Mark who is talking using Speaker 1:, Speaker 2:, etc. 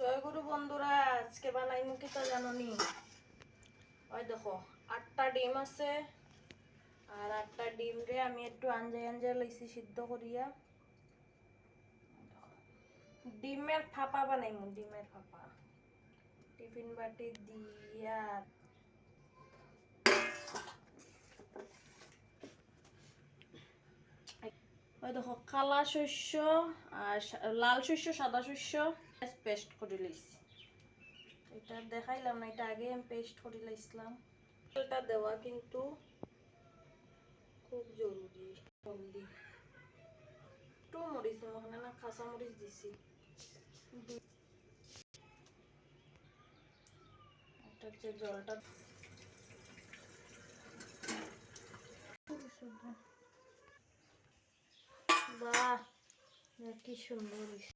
Speaker 1: জয়গুরু বন্ধুরা, আজকে বানাইমু কি তা জানোনি? ওই দেখো 8টা ডিম আছে। আর 8টা ডিম রে আমি একটু আঞ্জে লইছি সিদ্ধ করিয়া। ডিমের ফাপা বানাইমু, ডিমের ফাপা টিফিন বাটি দিয়া। ওই দেখো কালা শস্য আর লাল শস্য, সাদা শস্য পেস্ট করে লইছি। এটা দেখাইলাম না, এটা আগে আমি পেস্ট করে লাইছিলাম। এটা দেওয়া কিন্তু খুব জরুরি। জলদি একটু মরিচ ওখানে না কাঁচা মরিচ দিছি। এটা হচ্ছে জলটা। বাহ, কি সুন্দর হয়েছে।